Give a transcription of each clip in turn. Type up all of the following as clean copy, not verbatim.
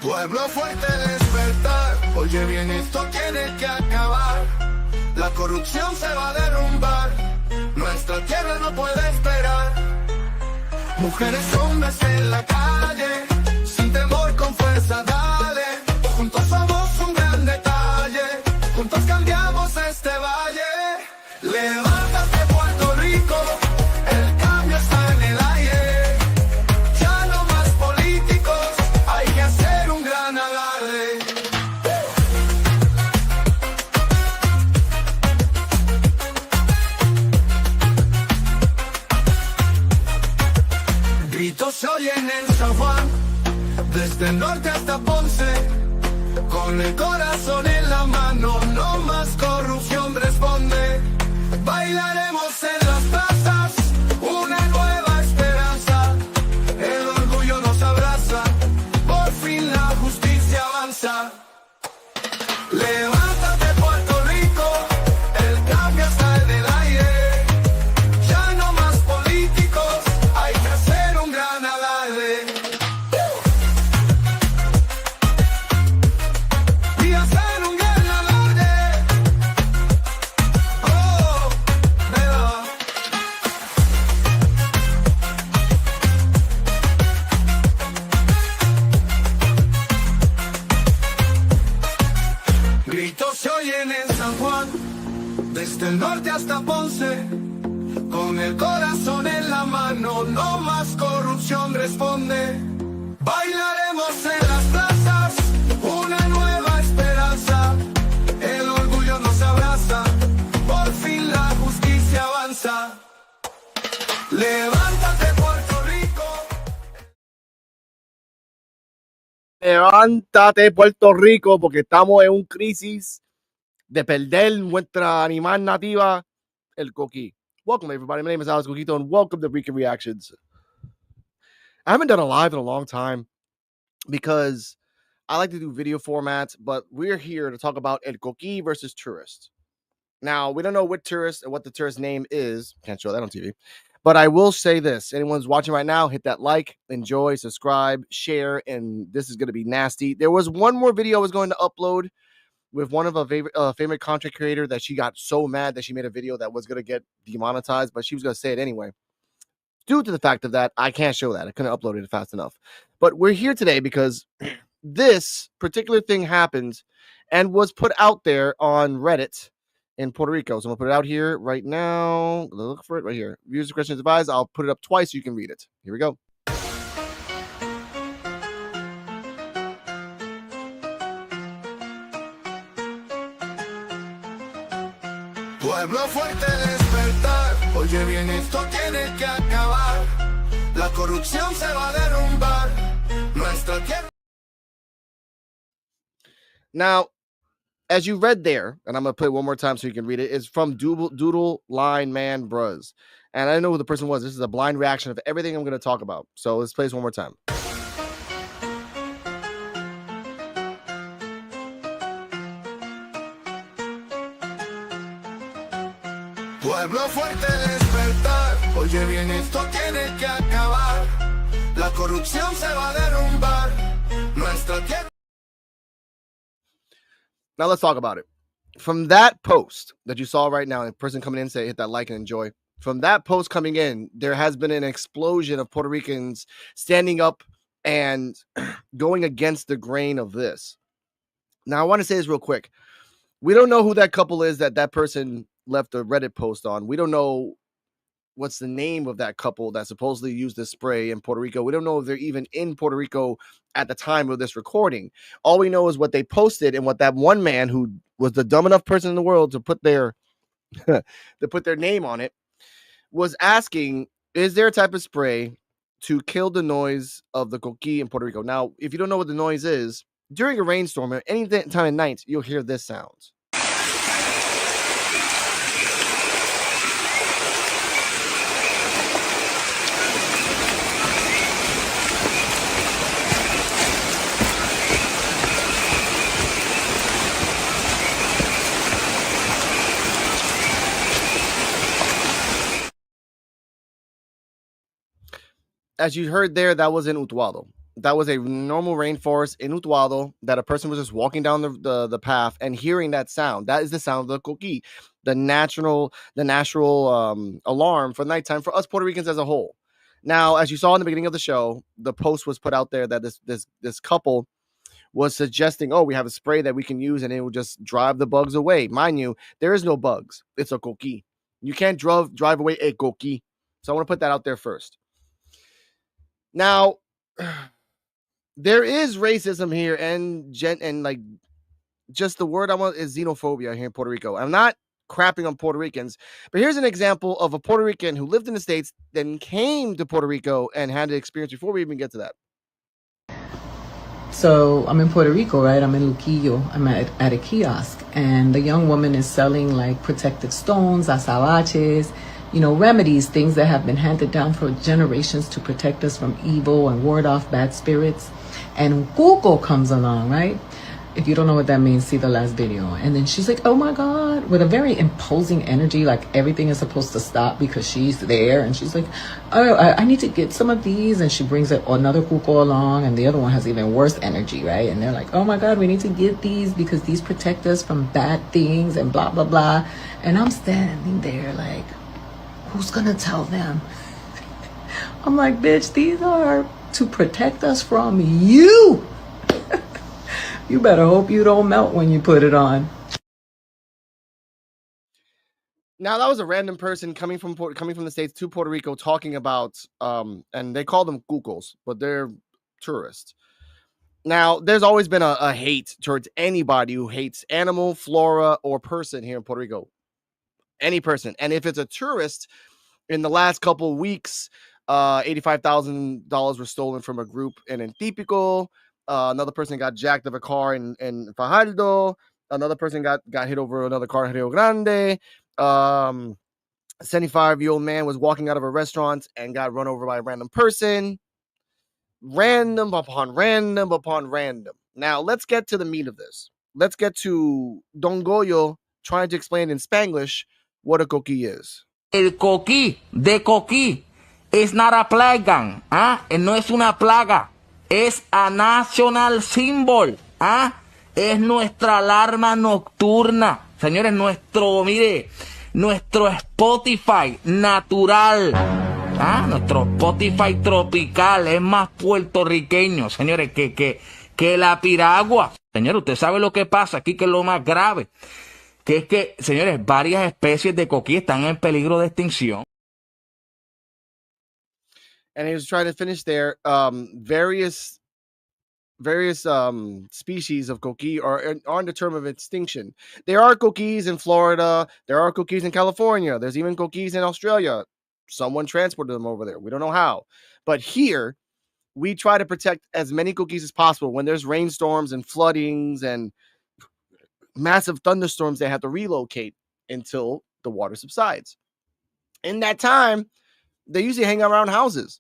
Pueblo fuerte despertar, oye bien, esto tiene que acabar. La corrupción se va a derrumbar, nuestra tierra no puede esperar. Mujeres, hombres en la calle, sin temor, con fuerza, dale. Juntos somos un gran detalle, juntos cambiamos este valle. Levántate, Puerto Rico, el cambio está en el aire. Ya no más políticos, hay que hacer un gran alarde. Gritos se oyen en San Juan, desde el norte hasta Ponce. Con el corazón en la mano, no más corrupción, responde. Bailaremos en las plazas, una nueva esperanza. El orgullo nos abraza, por fin la justicia avanza. Levántate, Puerto Rico, el cambio está en el aire. Ya no más políticos, hay que hacer un gran alarde. Y hacer un gran alarde. Oh, veo. Gritos se oyen en San Juan, desde el norte hasta Ponce. Con el corazón en la mano, no más corrupción, responde. Bailaremos en las plazas, una nueva esperanza. El orgullo nos abraza, por fin la justicia avanza. Levántate, Puerto Rico. Levántate, Puerto Rico, porque estamos en un crisis de perder nuestra animal nativa, el Coquí. Welcome, everybody. My name is Coquito, and welcome to Rican Reactions. I haven't done a live in a long time because I like to do video formats, but we're here to talk about El Coquí versus tourist. Now, we don't know what tourist and what the tourist name is. Can't show that on TV. But I will say this. Anyone's watching right now, hit that like, enjoy, subscribe, share, and this is going to be nasty. There was one more video I was going to upload with one of a favorite content creator that she got so mad that she made a video that was going to get demonetized, but she was going to say it anyway. Due to the fact of that, I can't show that. I couldn't upload it fast enough. But we're here today because this particular thing happened and was put out there on Reddit in Puerto Rico. So I'm going to put it out here right now. Look for it right here. Views discretion is advised. I'll put it up twice so you can read it. Here we go. Pueblo fuerte despertar, oye bien, esto tiene que acabar. La corrupción se va a derrumbar, nuestra tierra. Now, as you read there, and I'm going to play it one more time so you can read it, is from Doodle Line Man Bruz. And I know who the person was. This is a blind reaction of everything I'm going to talk about. So let's play this one more time. Pueblo fuerte despertar, oye bien, esto tiene que acabar. La corrupción se va a derrumbar, nuestra tierra. Now let's talk about it. From that post that you saw right now, and the person coming in say hit that like and enjoy. From that post coming in, there has been an explosion of Puerto Ricans standing up and going against the grain of this. Now I want to say this real quick. We don't know who that couple is that person left a Reddit post on. We don't know what's the name of that couple that supposedly used this spray in Puerto Rico. We don't know if they're even in Puerto Rico at the time of this recording. All we know is what they posted and what that one man who was the dumb enough person in the world to put their name on it was asking, is there a type of spray to kill the noise of the Coquí in Puerto Rico? Now, if you don't know what the noise is, during a rainstorm or any time at night, you'll hear this sound. As you heard there, that was in Utuado. that was a normal rainforest in Utuado that a person was just walking down the path and hearing that sound. That is the sound of the coquí, the natural alarm for nighttime for us Puerto Ricans as a whole. Now, as you saw in the beginning of the show, the post was put out there that this couple was suggesting, oh, we have a spray that we can use and it will just drive the bugs away. Mind you, there is no bugs. It's a coquí. You can't drive away a coquí. So I want to put that out there first. Now, there is racism here and like just the word I want is xenophobia here in Puerto Rico. I'm not crapping on Puerto Ricans, but here's an example of a Puerto Rican who lived in the States, then came to Puerto Rico and had an experience before we even get to that. So I'm in Puerto Rico, right? I'm in Luquillo. I'm at a kiosk, and the young woman is selling like protective stones, azabaches, remedies, things that have been handed down for generations to protect us from evil and ward off bad spirits. And Cuco comes along, right? If you don't know what that means, see the last video. And then she's like, oh my God, with a very imposing energy, like everything is supposed to stop because she's there. And she's like, oh, I need to get some of these. And she brings another Cuco along, and the other one has even worse energy, right? And they're like, oh my God, we need to get these because these protect us from bad things and blah, blah, blah. And I'm standing there like, who's gonna tell them? I'm like, bitch, these are to protect us from you. You better hope you don't melt when you put it on. Now, that was a random person coming from the States to Puerto Rico talking about, and they call them cucos, but they're tourists. Now, there's always been a hate towards anybody who hates animal, flora, or person here in Puerto Rico. Any person. And if it's a tourist, in the last couple of weeks, $85,000 were stolen from a group in Antipico. Another person got jacked of a car in Fajardo. Another person got hit over another car in Rio Grande. 75-year-old man was walking out of a restaurant and got run over by a random person. Random upon random upon random. Now, let's get to the meat of this. Let's get to Don Goyo trying to explain in Spanglish what a coquí is. El coquí de Coquí is not a plaga, no es una plaga, es a national symbol, es nuestra alarma nocturna, señores, nuestro Spotify natural, nuestro Spotify tropical, es más puertorriqueño, señores, que la piragua. Señores, usted sabe lo que pasa aquí, que es lo más grave. Que es que, señores, varias especies de coquí están en peligro de extinción. And he was trying to finish there. Various species of coquí are on the term of extinction. There are coquís in Florida. There are coquís in California. There's even coquís in Australia. Someone transported them over there. We don't know how. But here, we try to protect as many coquís as possible. When there's rainstorms and floodings and massive thunderstorms, they have to relocate until the water subsides. In that time, they usually hang around houses,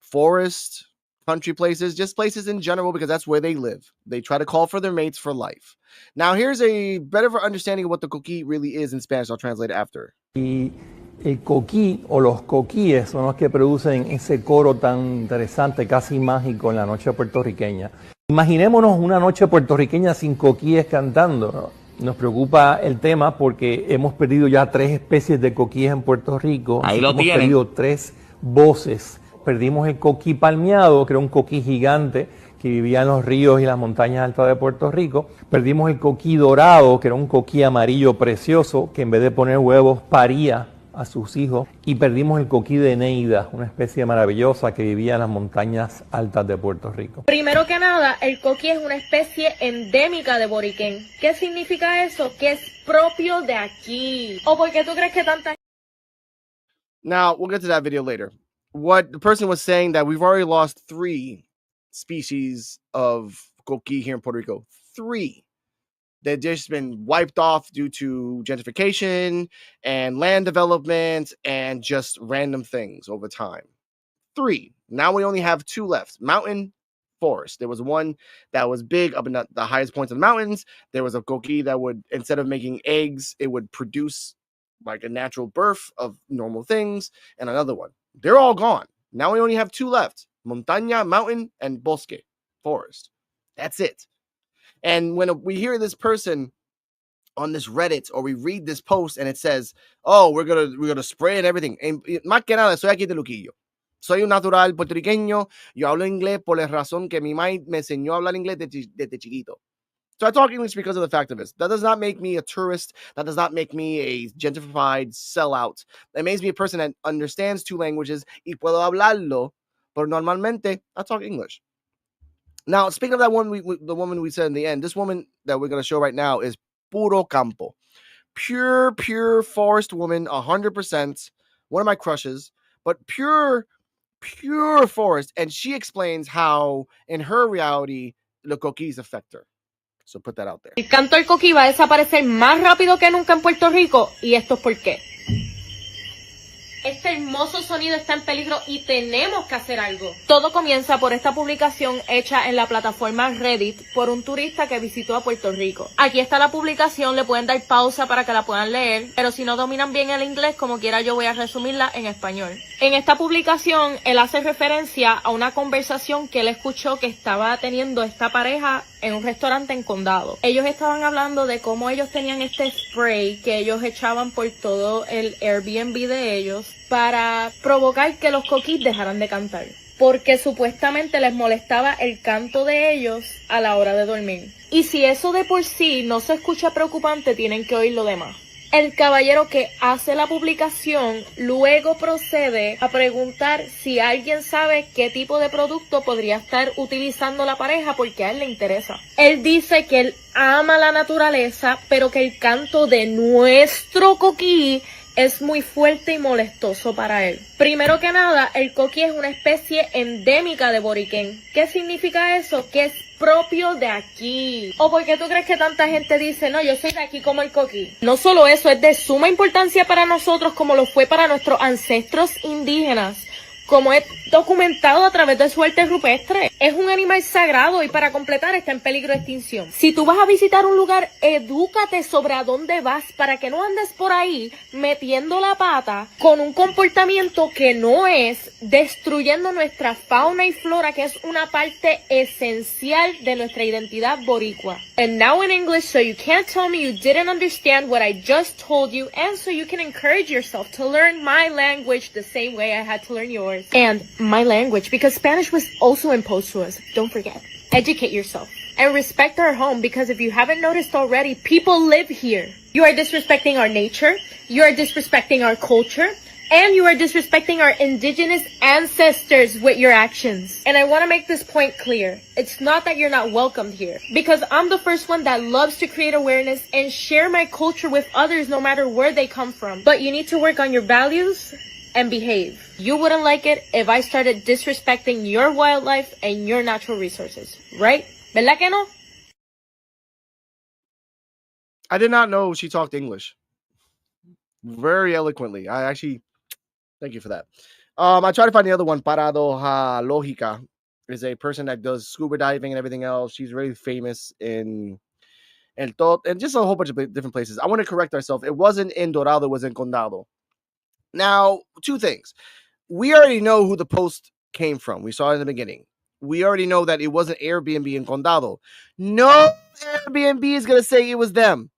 forests, country places, just places in general, because that's where they live. They try to call for their mates for life. Now, here's a better understanding of what the coquí really is in Spanish. I'll translate it after. Y el coquí o los coquíes son los que producen ese coro tan interesante, casi mágico en la noche puertorriqueña. Imaginémonos una noche puertorriqueña sin coquíes cantando, ¿no? Nos preocupa el tema porque hemos perdido ya 3 especies de coquíes en Puerto Rico. Ahí lo hemos tienen. perdido 3 voces. Perdimos el coquí palmeado, que era un coquí gigante que vivía en los ríos y las montañas altas de Puerto Rico. Perdimos el coquí dorado, que era un coquí amarillo precioso, que en vez de poner huevos paría a sus hijos. Y perdimos el coquí de Neida, una especie maravillosa que vivía en las montañas altas de Puerto Rico. Primero que nada, el coquí es una especie endémica de Boriquén. ¿Qué significa eso? Que es propio de aquí. ¿O por qué tú crees que tanta... Now, we'll get to that video later. What the person was saying, that we've already lost 3 species of coquí here in Puerto Rico. 3. They've just been wiped off due to gentrification and land development and just random things over time. 3. Now we only have 2 left. Mountain, forest. There was one that was big up in the highest points of the mountains. There was a coquí that would, instead of making eggs, it would produce like a natural birth of normal things, and another one. They're all gone. Now we only have 2 left. Montaña, mountain, and bosque, forest. That's it. And when we hear this person on this Reddit or we read this post and it says, oh, we're gonna spray and everything. And más que nada, soy aquí de Luquillo. Soy un natural puertorriqueño. Yo hablo inglés por la razón que mi mamá me enseñó a hablar inglés desde chiquito. So I talk English because of the fact of this. That does not make me a tourist. That does not make me a gentrified sellout. That makes me a person that understands 2 languages y puedo hablarlo, pero normalmente I talk English. Now, speaking of that one, the woman we said in the end, this woman that we're going to show right now is puro campo. Pure forest woman, 100%. One of my crushes, but pure forest. And she explains how, in her reality, the coquís affect her. So put that out there. El canto del coquí va a desaparecer más rápido que nunca en Puerto Rico, y esto es por qué. Este hermoso sonido está en peligro y tenemos que hacer algo. Todo comienza por esta publicación hecha en la plataforma Reddit por un turista que visitó a Puerto Rico. Aquí está la publicación, le pueden dar pausa para que la puedan leer, pero si no dominan bien el inglés, como quiera yo voy a resumirla en español. En esta publicación, él hace referencia a una conversación que él escuchó que estaba teniendo esta pareja en un restaurante en Condado. Ellos estaban hablando de cómo ellos tenían este spray que ellos echaban por todo el Airbnb de ellos para provocar que los coquís dejaran de cantar, porque supuestamente les molestaba el canto de ellos a la hora de dormir. Y si eso de por sí no se escucha preocupante, tienen que oír lo demás. El caballero que hace la publicación luego procede a preguntar si alguien sabe qué tipo de producto podría estar utilizando la pareja porque a él le interesa. Él dice que él ama la naturaleza, pero que el canto de nuestro coquí es muy fuerte y molestoso para él. Primero que nada, el coquí es una especie endémica de Boriquén. ¿Qué significa eso? Que es propio de aquí. ¿O por qué tú crees que tanta gente dice, no, yo soy de aquí como el coquí? No solo eso, es de suma importancia para nosotros como lo fue para nuestros ancestros indígenas, como es documentado a través de su arte rupestre. Es un animal sagrado y para completar está en peligro de extinción. Si tú vas a visitar un lugar, edúcate sobre a dónde vas para que no andes por ahí metiendo la pata con un comportamiento que no es, destruyendo nuestra fauna y flora, que es una parte esencial de nuestra identidad boricua. And now in English, so you can't tell me you didn't understand what I just told you, and so you can encourage yourself to learn my language the same way I had to learn yours. And my language, because Spanish was also imposed to us. Don't forget. Educate yourself. And respect our home, because if you haven't noticed already, people live here. You are disrespecting our nature. You are disrespecting our culture. And you are disrespecting our indigenous ancestors with your actions. And I want to make this point clear. It's not that you're not welcomed here, because I'm the first one that loves to create awareness and share my culture with others no matter where they come from. But you need to work on your values and behave. You wouldn't like it if I started disrespecting your wildlife and your natural resources, right? ¿Verdad que no? I did not know she talked English very eloquently. I actually, thank you for that. I tried to find the other one. Paradoja Lógica is a person that does scuba diving and everything else. She's very famous in El Tot and just a whole bunch of different places. I want to correct ourselves. It wasn't in Dorado, it was in Condado. Now, 2 things. We already know who the post came from. We saw it in the beginning. We already know that it wasn't Airbnb in Condado. No Airbnb is going to say it was them.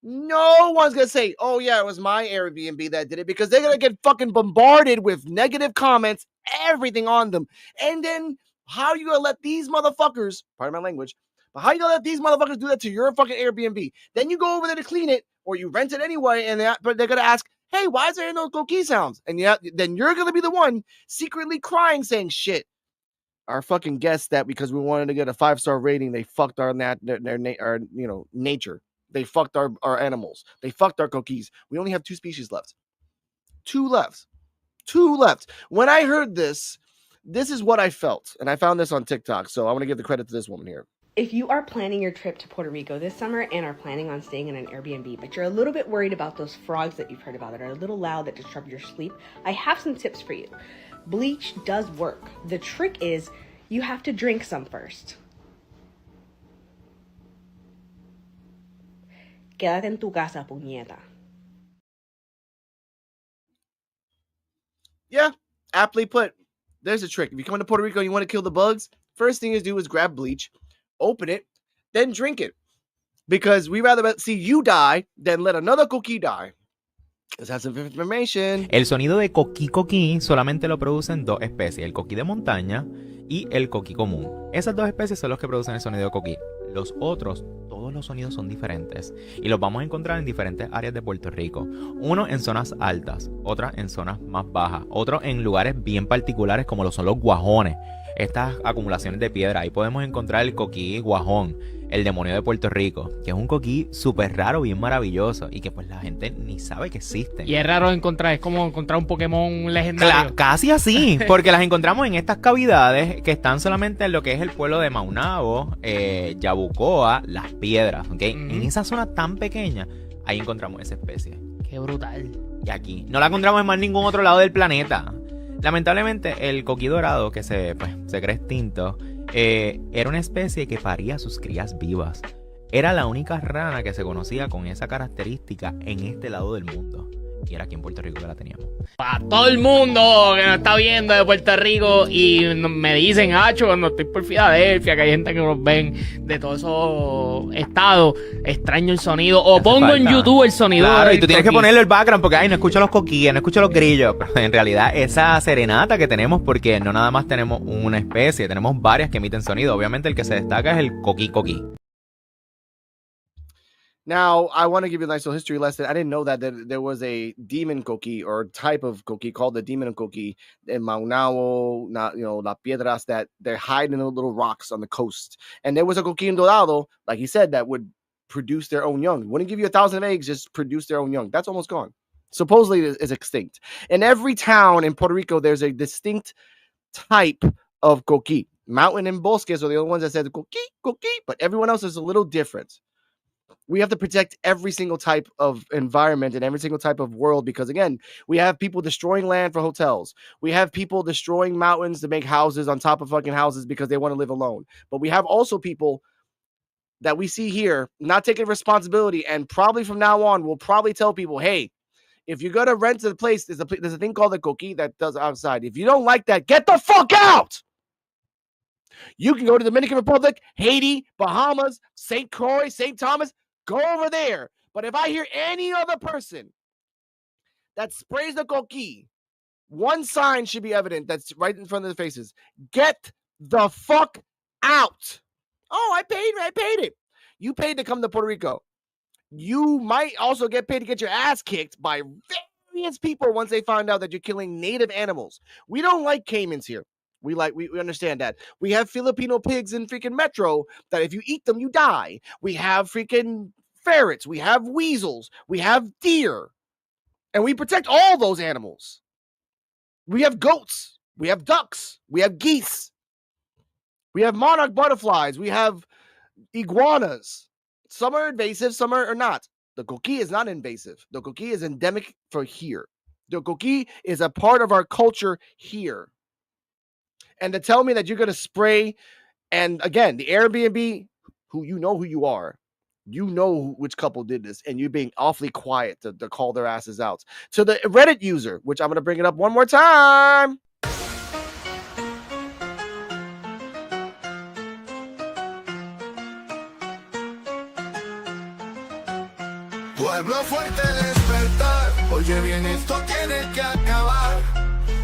No one's going to say, oh, yeah, it was my Airbnb that did it, because they're going to get fucking bombarded with negative comments, everything on them. And then how are you going to let these motherfuckers, pardon my language, but how are you going to let these motherfuckers do that to your fucking Airbnb? Then you go over there to clean it, or you rent it anyway, and they're going to ask, hey, why is there no coquí sounds? And yeah, then you're going to be the one secretly crying saying, shit, our fucking guests that because we wanted to get a 5-star rating, they fucked our nature. They fucked our animals. They fucked our coquís. We only have 2 species left. 2 left. 2 left. When I heard this is what I felt. And I found this on TikTok. So I want to give the credit to this woman here. If you are planning your trip to Puerto Rico this summer and are planning on staying in an Airbnb, but you're a little bit worried about those frogs that you've heard about that are a little loud that disrupt your sleep, I have some tips for you. Bleach does work. The trick is you have to drink some first. Quédate en tu casa, puñeta. Yeah, aptly put. there's a trick. If you come to Puerto Rico and you want to kill the bugs, first thing you do is grab bleach, open it, then drink it. Because we rather see you die than let another Coquí die. Let's have some information. El sonido de coquí solamente lo producen dos especies, el coquí de montaña y el coquí común. Esas dos especies son los que producen el sonido de coquí. Los otros, todos los sonidos son diferentes y los vamos a encontrar en diferentes áreas de Puerto Rico. Uno en zonas altas, otras en zonas más bajas, otros en lugares bien particulares como lo son los guajones. Estas acumulaciones de piedra, ahí podemos encontrar el coquí guajón, el demonio de Puerto Rico, que es un coquí súper raro, bien maravilloso y que pues la gente ni sabe que existen. Y es raro encontrar, es como encontrar un Pokémon legendario. Casi así, porque las encontramos en estas cavidades que están solamente en lo que es el pueblo de Maunabo, Yabucoa, Las Piedras, ¿ok? En esa zona tan pequeña, ahí encontramos esa especie. Qué brutal. Y aquí, no la encontramos en más ningún otro lado del planeta. Lamentablemente, el coquí dorado, que se cree extinto, era una especie que paría sus crías vivas. Era la única rana que se conocía con esa característica en este lado del mundo. Y era aquí en Puerto Rico que la teníamos. Para todo el mundo que nos está viendo de Puerto Rico y me dicen, Hacho, cuando estoy por Filadelfia, que hay gente que nos ven de todos esos estados, extraño el sonido, o pongo en YouTube el sonido. Claro, y tú tienes que ponerle el background porque, no escucho los coquíes, no escucho los grillos. Pero en realidad, esa serenata que tenemos, porque no nada más tenemos una especie, tenemos varias que emiten sonido. Obviamente, el que se destaca es el coquí. Now, I want to give you a nice little history lesson. I didn't know that there was a demon coquí or type of coquí called the demon coquí in Maunabo, La Piedras, that they're hiding in the little rocks on the coast. And there was a coquí dorado, like he said, that would produce their own young. Wouldn't give you 1,000 eggs, just produce their own young. That's almost gone. Supposedly is extinct. In every town in Puerto Rico, there's a distinct type of coquí. Mountain and bosques are the only ones that said coquí, but everyone else is a little different. We have to protect every single type of environment and every single type of world because, again, we have people destroying land for hotels. We have people destroying mountains to make houses on top of fucking houses because they want to live alone. But we have also people that we see here not taking responsibility, and probably from now on, we'll probably tell people, hey, if you're going to rent the place, there's a thing called the Coquí that does outside. If you don't like that, get the fuck out! You can go to the Dominican Republic, Haiti, Bahamas, St. Croix, St. Thomas. Go over there. But if I hear any other person that sprays the coquí, one sign should be evident that's right in front of their faces. Get the fuck out. Oh, I paid it. You paid to come to Puerto Rico. You might also get paid to get your ass kicked by various people once they find out that you're killing native animals. We don't like caimans here. We understand that. We have Filipino pigs in freaking Metro that if you eat them, you die. We have freaking ferrets. We have weasels. We have deer. And we protect all those animals. We have goats. We have ducks. We have geese. We have monarch butterflies. We have iguanas. Some are invasive, some are not. The coquí is not invasive. The coquí is endemic for here. The coquí is a part of our culture here. And to tell me that you're going to spray, and again, the Airbnb, who you are, you know which couple did this, and you're being awfully quiet to call their asses out. To the Reddit user, which I'm going to bring it up one more time. Pueblo fuerte despertar, oye bien, esto tiene que acabar.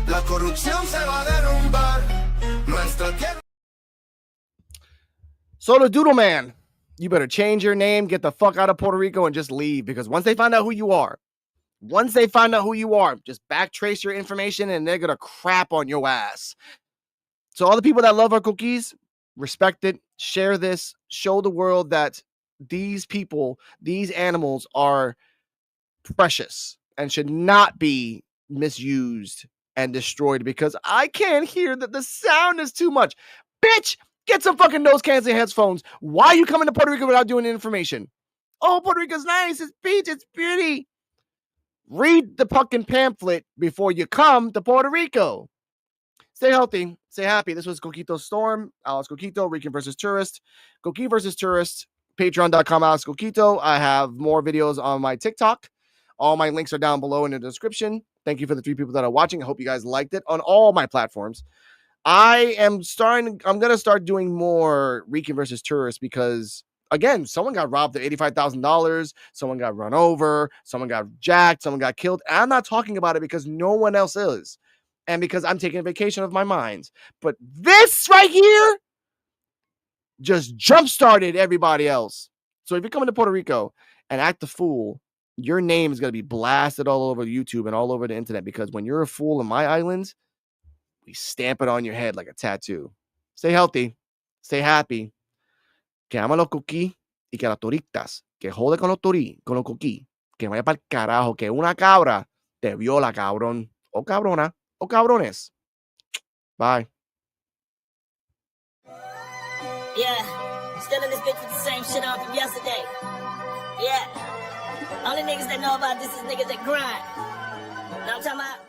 La corrupción se va a derrumbar. Nuestra tierra. So the Doodle Man, you better change your name, get the fuck out of Puerto Rico, and just leave. Because once they find out who you are, just backtrace your information and they're going to crap on your ass. So all the people that love our cookies, respect it, share this, show the world that these people, these animals are precious and should not be misused and destroyed because I can't hear that the sound is too much. Bitch, get some fucking nose canceling headphones. Why are you coming to Puerto Rico without doing information? Oh, Puerto Rico's nice. It's beach. It's beauty. Read the fucking pamphlet before you come to Puerto Rico. Stay healthy. Stay happy. This was Coquito Storm. Alex Coquito, Rican versus Tourist. Coquí versus Tourist. Patreon.com, Alex Coquito. I have more videos on my TikTok. All my links are down below in the description. Thank you for the 3 people that are watching. I hope you guys liked it on all my platforms. I'm going to start doing more Rican versus tourists because, again, someone got robbed of $85,000. Someone got run over. Someone got jacked. Someone got killed. And I'm not talking about it because no one else is. And because I'm taking a vacation of my mind. But this right here just jump-started everybody else. So if you're coming to Puerto Rico and act a fool, your name is going to be blasted all over YouTube and all over the internet, because when you're a fool in my island, we stamp it on your head like a tattoo. Stay healthy. Stay happy. Que ama los coquí y que las turistas. Que jode con los coquí. Que vaya para el carajo. Que una cabra te viola, cabrón. O cabrona. O cabrones. Bye. Yeah, still in this bitch with the same shit on from yesterday. Yeah, only niggas that know about this is niggas that grind. Know what I'm talking about?